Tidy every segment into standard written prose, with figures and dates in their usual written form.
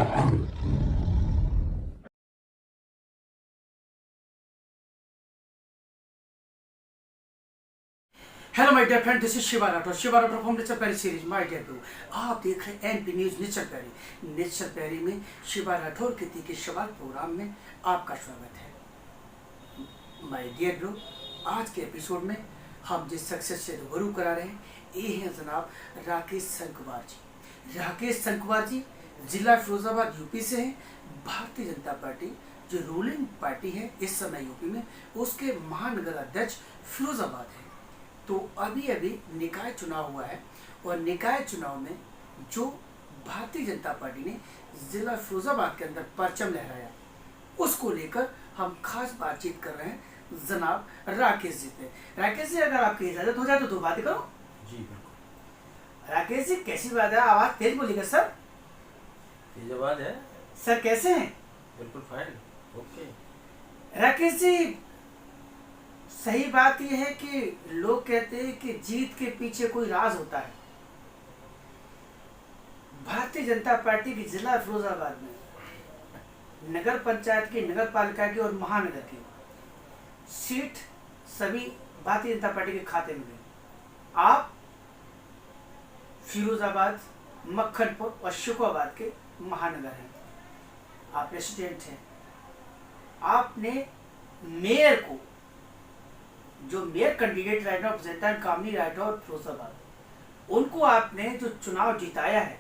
Hello my dear friend, this is Shiva Rathore from nature पैरी series. My dear bro, आप देख रहे हैं एनपी न्यूज नेचर पैरी। नेचर पैरी में शिवा राठौर के तीखे सवाल प्रोग्राम में आपका स्वागत है। माय डियर ब्रो, आज के एपिसोड में हम जिस सक्सेस से रूबरू करा रहे हैं ये हैं जनाब राकेश संकवार जी। राकेश संकवार जी जिला फिरोजाबाद यूपी से हैं। भारतीय जनता पार्टी जो रूलिंग पार्टी है इस समय यूपी में, उसके महानगर अध्यक्ष फिरोजाबाद है। तो अभी अभी निकाय चुनाव हुआ है और निकाय चुनाव में जो भारतीय जनता पार्टी ने जिला फिरोजाबाद के अंदर परचम लहराया उसको लेकर हम खास बातचीत कर रहे हैं जनाब राकेश जी पे। राकेश जी, अगर आपकी इजाजत हो जाए तो दो बातें करो। जी बिल्कुल। राकेश जी, कैसी बात है? आवाज तेज बोलिएगा सर। तेज आवाज है सर, कैसे हैं? बिल्कुल फाइन, ओके। राकेश जी, सही बात यह है कि लोग कहते हैं कि जीत के पीछे कोई राज होता है। भारतीय जनता पार्टी की जिला फिरोजाबाद में नगर पंचायत की, नगर पालिका की और महानगर की सीट सभी भारतीय जनता पार्टी के खाते में गई। आप फिरोजाबाद, मक्खनपुर और शुकोबाद के महानगर हैं, आप प्रेसिडेंट हैं। आपने मेयर को, जो mayor candidate right now present है कामनी राठौर फिरोजाबाद, उनको आपने जो चुनाव जिताया है,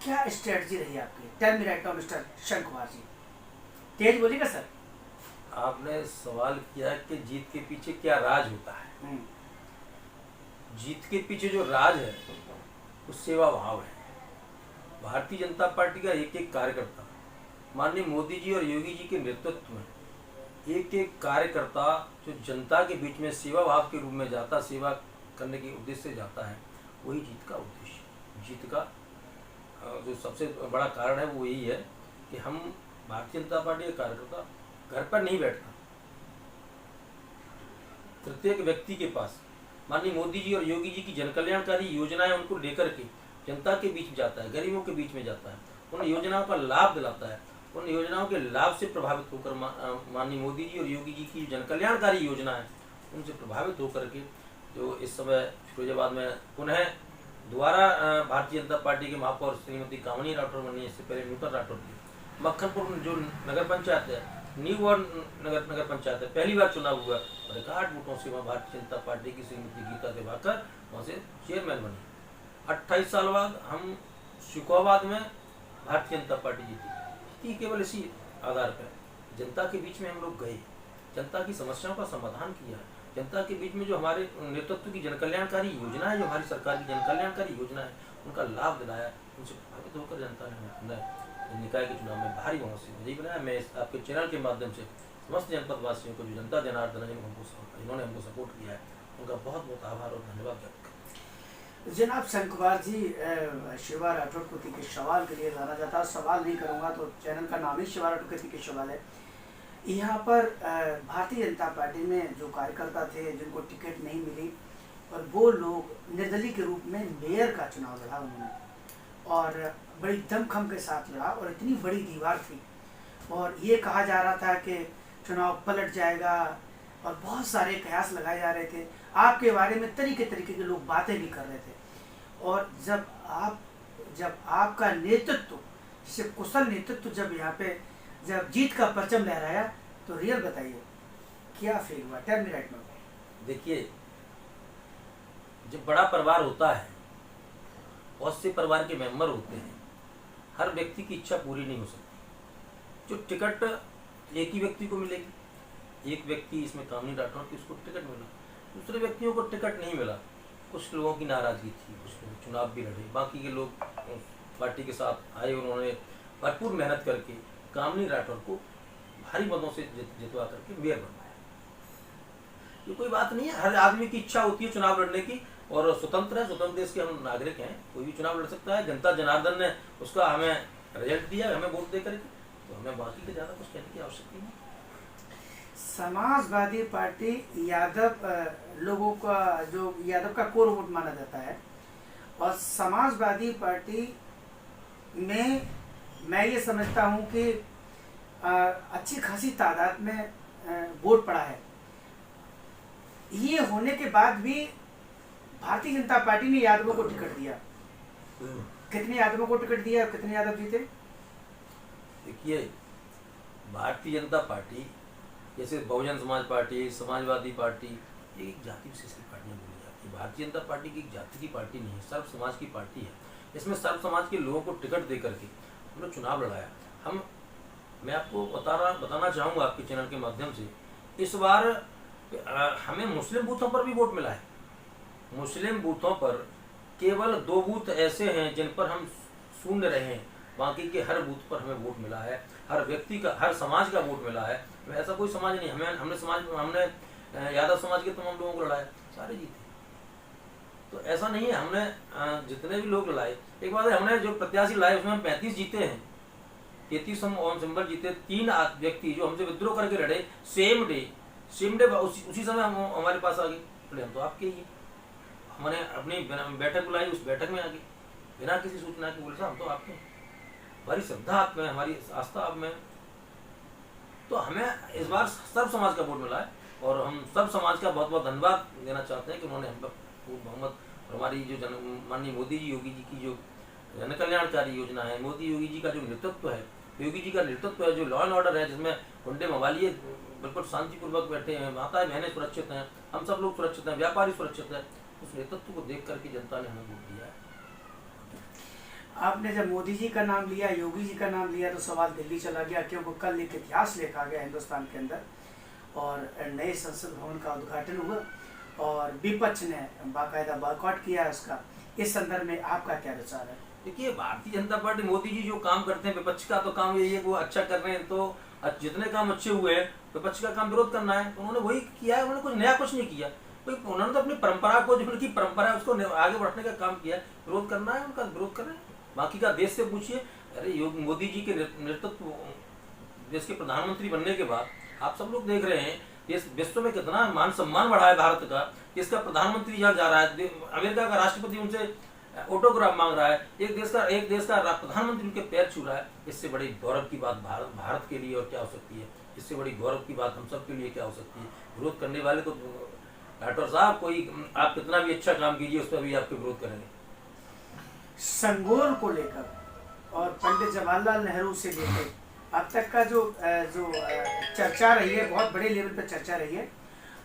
क्या स्ट्रेटजी रही आपकी? Tell me right now mister Shankuwar ji. तेज बोलिएगा सर। आपने सवाल किया कि जीत के पीछे क्या राज होता है। जीत के पीछे जो राज है वो सेवा भाव है। भारतीय जनता पार्टी का एक एक कार्यकर्ता माननीय मोदी जी और योगी जी के नेतृत्व में एक एक कार्यकर्ता जो जनता के बीच में सेवा भाव के रूप में जाता, सेवा करने के उद्देश्य से जाता है, वही जीत का उद्देश्य। जीत का जो सबसे बड़ा कारण है वो यही है कि हम भारतीय जनता पार्टी का कार्यकर्ता घर पर नहीं बैठता। प्रत्येक व्यक्ति के पास माननीय मोदी जी और योगी जी की जनकल्याणकारी योजनाएं उनको लेकर के जनता के बीच जाता है, गरीबों के बीच में जाता है, उन योजनाओं का लाभ दिलाता है। उन योजनाओं के लाभ से प्रभावित होकर माननीय मोदी जी और योगी जी की जनकल्याणकारी योजना है, उनसे प्रभावित होकर के जो इस समय फिरोजाबाद में पुनः दोबारा भारतीय जनता पार्टी के महापौर श्रीमती कामनी राठौर बनी, इससे पहले नूतन राठौर थी। मक्खनपुर जो नगर पंचायत है, न्यू वार्ड नगर पंचायत है, पहली बार चुनाव हुआ और 61 वोटों से वहाँ भारतीय जनता पार्टी की श्रीमती गीता दिवाकर वहाँ से चेयरमैन बनी। 28 साल बाद हम शुकोबाद में भारतीय जनता पार्टी जीती, केवल इसी आधार पर जनता के बीच में हम लोग गए, जनता की समस्याओं का समाधान किया, जनता के बीच में जो हमारे नेतृत्व की जनकल्याणकारी योजना है, जो हमारी सरकार की जनकल्याणकारी योजना है, उनका लाभ दिलाया। उनसे प्रभावित होकर जनता ने निकाय के चुनाव में भारी बहुमत से विजयी बनाया। मैं आपके चैनल के माध्यम से समस्त जनपद वासियों को, जो जनता जनार्दन जिन्होंने हमको सपोर्ट किया है, उनका बहुत बहुत आभार और धन्यवाद व्यक्त करता हूं। जनाब शंकुवार जी, शिवा राठौर को तीखे सवाल के लिए जाना जाता है। सवाल नहीं करूंगा तो चैनल का नाम ही शिवा राठौर के तीखे सवाल है। यहाँ पर भारतीय जनता पार्टी में जो कार्यकर्ता थे जिनको टिकट नहीं मिली, और वो लोग निर्दलीय के रूप में मेयर का चुनाव लड़ा उन्होंने, और बड़ी दमखम के साथ लड़ा, और इतनी बड़ी दीवार थी, और ये कहा जा रहा था कि चुनाव पलट जाएगा, और बहुत सारे कयास लगाए जा रहे थे। आपके बारे में तरीके तरीके के लोग बातें भी कर रहे थे। और जब आपका नेतृत्व, जैसे कुशल नेतृत्व, जब यहाँ पे जब जीत का परचम लहराया, तो रियल बताइए क्या फील हुआ? Tell me right now. देखिए, जब बड़ा परिवार होता है, बहुत से परिवार के मेंबर होते हैं, हर व्यक्ति की इच्छा पूरी नहीं हो सकती। जो टिकट एक ही व्यक्ति को मिलेगी, एक व्यक्ति इसमें कामनी राठौर की, उसको टिकट मिला, दूसरे व्यक्तियों को टिकट नहीं मिला। कुछ लोगों की नाराजगी थी, कुछ लोग चुनाव भी लड़े, बाकी के लोग पार्टी के साथ आए, उन्होंने भरपूर मेहनत करके कामनी राठौर को भारी मतों से जितवा करके मेयर बनवाया। ये कोई बात नहीं है, हर आदमी की इच्छा होती है चुनाव लड़ने की, और स्वतंत्र है, स्वतंत्र देश के हम नागरिक हैं, कोई भी चुनाव लड़ सकता है। जनता जनार्दन ने उसका हमें रिजल्ट दिया, हमें वोट दे करके, तो हमें बाकी के ज़्यादा कुछ कहने की आवश्यकता नहीं। समाजवादी पार्टी यादव लोगों का, जो यादव का कोर वोट माना जाता है, और समाजवादी पार्टी में मैं ये समझता हूँ कि अच्छी खासी तादाद में वोट पड़ा है। ये होने के बाद भी भारतीय जनता पार्टी ने यादवों को टिकट दिया। कितने यादवों को टिकट दिया और कितने यादव जीते? देखिए, भारतीय जनता पार्टी जैसे बहुजन समाज पार्टी, समाजवादी पार्टी, ये एक जाति विशेष की पार्टियाँ बोली जाती है। भारतीय जनता पार्टी की एक जाति की पार्टी नहीं है, सर्व समाज की पार्टी है। इसमें सर्व समाज के लोगों को टिकट दे करके हमने चुनाव लड़ाया। मैं आपको बताना चाहूँगा आपके चैनल के माध्यम से, इस बार हमें मुस्लिम बूथों पर भी वोट मिला है। मुस्लिम बूथों पर केवल 2 बूथ ऐसे हैं जिन पर हम शून्य रहे हैं, बाकी के हर बूथ पर हमें वोट मिला है। हर व्यक्ति का, हर समाज का वोट मिला है। ऐसा कोई समाज नहीं, हमने यादव समाज के तमाम लोगों को लड़ाया, सारे जीते। तो ऐसा नहीं है, हमने जितने भी लोग लड़ाए, एक बात है, हमने जो प्रत्याशी लाए उसमें हम 35 जीते हैं, 33 हम ऑन सिंबल जीते। 3 व्यक्ति जो हमसे विद्रोह करके लड़े सेम डे उसी समय हमारे पास आ गए, बोले हम तो आपके ही। हमने अपनी बैठक बुलाई, उस बैठक में आ गए बिना किसी सूचना के, बोले हम तो आपके। हमारी श्रद्धा आप में, हमारी आस्था आप में। तो हमें इस बार सब समाज का वोट मिला है और हम सब समाज का बहुत बहुत धन्यवाद देना चाहते हैं कि उन्होंने हम पर खूब बहुमत, और हमारी जो माननीय मोदी जी, योगी जी की जो जन कल्याणकारी योजना है, मोदी योगी जी का जो नेतृत्व है, योगी जी का नेतृत्व है, जो लॉ एंड ऑर्डर है, जिसमें गुंडे मवालिये बिल्कुल शांतिपूर्वक बैठे हैं, माताएं बहनें सुरक्षित हैं, हम सब लोग सुरक्षित हैं, व्यापारी सुरक्षित है, उस नेतृत्व को देख करके जनता ने हमें वोट दिया है। आपने जब मोदी जी का नाम लिया, योगी जी का नाम लिया, तो सवाल दिल्ली चला गया, क्योंकि कल एक इतिहास लिखा गया हिंदुस्तान के अंदर और नए संसद भवन का उद्घाटन हुआ और विपक्ष ने बाकायदा बॉयकॉट किया उसका। इस संदर्भ में आपका क्या विचार है? देखिए, भारतीय जनता पार्टी, मोदी जी जो काम करते हैं, विपक्ष का तो काम यही है वो अच्छा कर रहे हैं, तो जितने काम अच्छे हुए हैं विपक्ष का काम विरोध करना है, तो उन्होंने वही किया है। उन्होंने कुछ नया कुछ नहीं किया, उन्होंने तो अपनी परंपरा को, जो उनकी परंपरा है उसको आगे बढ़ने का काम किया है। विरोध करना है, उनका विरोध कर रहे हैं। बाकी का देश से पूछिए। अरे मोदी जी के नेतृत्व, देश के प्रधानमंत्री बनने के बाद आप सब लोग देख रहे हैं देश विश्व में कितना मान सम्मान बढ़ा है भारत का। इसका प्रधानमंत्री जहाँ जा रहा है, अमेरिका का राष्ट्रपति उनसे ऑटोग्राफ मांग रहा है, एक देश का प्रधानमंत्री उनके पैर छू रहा है। इससे बड़ी गौरव की बात भारत के लिए और क्या हो सकती है? इससे बड़ी गौरव की बात हम सब के लिए क्या हो सकती है? विरोध करने वाले तो डॉक्टर साहब, कोई आप कितना भी अच्छा काम कीजिए उस पर भी आपके विरोध करेंगे। संगोल को लेकर और पंडित जवाहरलाल नेहरू से लेकर अब तक का जो चर्चा रही है, बहुत बड़े लेवल पर चर्चा रही है,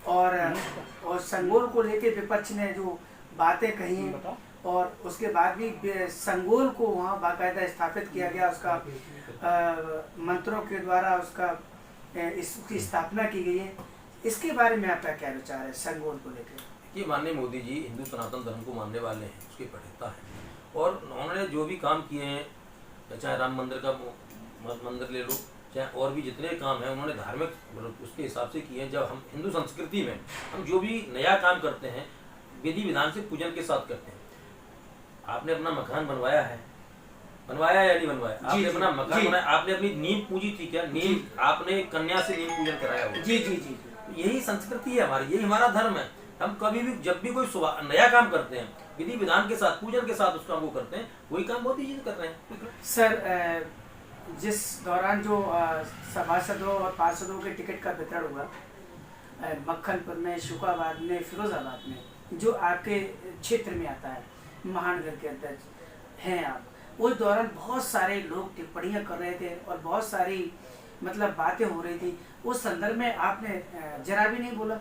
और संगोल को लेकर विपक्ष ने जो बातें कही, और उसके बाद भी संगोल को वहाँ बाकायदा स्थापित किया गया, उसका मंत्रों के द्वारा इसकी स्थापना की गई है। इसके बारे में आपका क्या विचार है संगोल को लेकर? कि माननीय मोदी जी हिंदू सनातन धर्म को मानने वाले हैं, उसके पठिता हैं, और उन्होंने जो भी काम किए हैं, चाहे राम मंदिर का मंदिर ले लो, चाहे और भी जितने काम हैं, उन्होंने धार्मिक उसके हिसाब से किए हैं। जब हम हिंदू संस्कृति में हम जो भी नया काम करते हैं, विधि विधान से पूजन के साथ करते हैं। आपने अपना मकान बनवाया है, बनवाया या नहीं बनवाया? आपने अपना मकान बनाया, आपने अपनी नींव पूजी थी क्या? नींव आपने कन्या से नींव पूजन कराया होगा। जी जी जी, यही संस्कृति है हमारी, यही हमारा धर्म है। हम कभी भी जब भी कोई नया काम करते हैं, विधि विधान के साथ, पूजन के साथ उसका वो करते हैं, वही काम मोदी जी कर रहे हैं। सर, जिस दौरान जो सभासदों और पार्षदों के टिकट का वितरण हुआ मक्खनपुर में, शुकाबाद में, फिरोजाबाद में, जो आपके क्षेत्र में आता है, महानगर के अध्यक्ष हैं आप, उस दौरान बहुत सारे लोग टिप्पणियां कर रहे थे और बहुत सारी बातें हो रही थी। उस संदर्भ में आपने जरा भी नहीं बोला?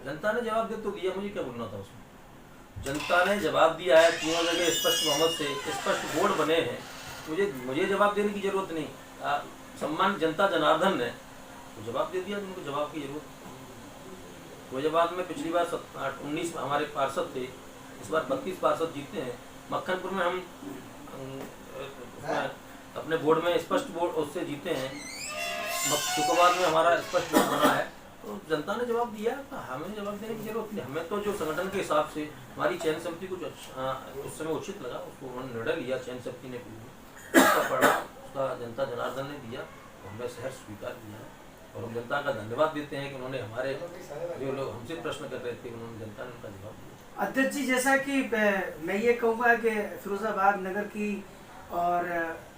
जनता ने जवाब दे तो दिया, मुझे क्या बोलना था उसमें? जनता ने जवाब दिया है, तीनों जगह स्पष्ट बहुमत से स्पष्ट बोर्ड बने हैं, मुझे जवाब देने की जरूरत नहीं। सम्मान जनता जनार्दन ने तो जवाब दे दिया, उनको जवाब की जरूरत। फिरोजाबाद में पिछली बार 19 हमारे पार्षद थे, इस बार 32 पार्षद जीते हैं। मक्खनपुर में हम अपने बोर्ड में स्पष्ट बोर्ड उससे जीते हैं। शुकाबाद में हमारा स्पष्ट बोर्ड बना है। तो जनता ने जवाब दिया, तो हमें जवाब देने की जरूरत नहीं। हमें तो जो संगठन के हिसाब से हमारी चयन समिति को उस समय उचित लगा, उसको उन्होंने निर्णय लिया, चयन समिति ने उसका पढ़ा, उसका जनता जनार्दन ने दिया, तो हमने सहर्ष स्वीकार किया है। और हम जनता का धन्यवाद देते हैं कि उन्होंने हमारे जो लोग हमसे प्रश्न कर रहे थे, उन्होंने जनता ने उनका जवाब दिया। अध्यक्ष जी, जैसा कि मैं ये कहूँगा कि फिरोजाबाद नगर की और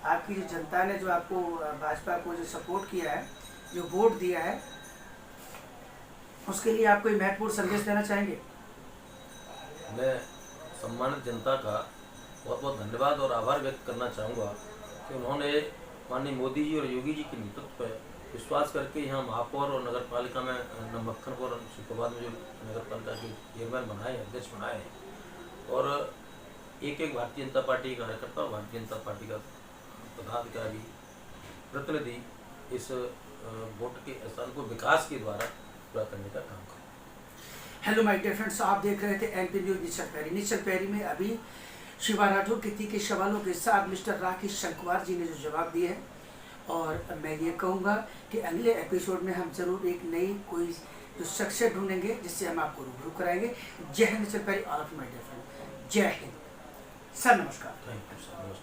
आपकी जो जनता ने जो आपको भाजपा को जो सपोर्ट किया है, जो वोट दिया है, उसके लिए आप कोई महत्वपूर्ण संदेश देना चाहेंगे? मैं सम्मानित जनता का बहुत बहुत धन्यवाद और आभार व्यक्त करना चाहूँगा कि उन्होंने माननीय मोदी जी और योगी जी के नेतृत्व पर विश्वास करके यहाँ महापौर और नगर पालिका में मक्खनपुर और शिकोबाद में जो नगर पालिका के चेयरमैन बनाए, अध्यक्ष बनाए, और एक एक भारतीय जनता पार्टी के कार्यकर्ता और भारतीय जनता पार्टी का पदाधिकारी प्रतिनिधि इस वोट के स्थान को विकास के द्वारा पूरा करने का काम करें। हेलो माय डियर फ्रेंड्स, आप देख रहे थे एनपी न्यूज निश्चल पैरी। निश्चल पैरी में अभी शिवा राठौर के तीखे सवालों के साथ मिस्टर राकेश शंकवार जी ने जो जवाब दिए हैं, और मैं ये कहूँगा कि अगले एपिसोड में हम जरूर एक नई कोई जो शख्सियत ढूंढेंगे जिससे हम आपको रूबरू कराएंगे। जय हिंद Nishchal Pairy, all of my dear friend, जय हिंद सर, नमस्कार। Thank you sir.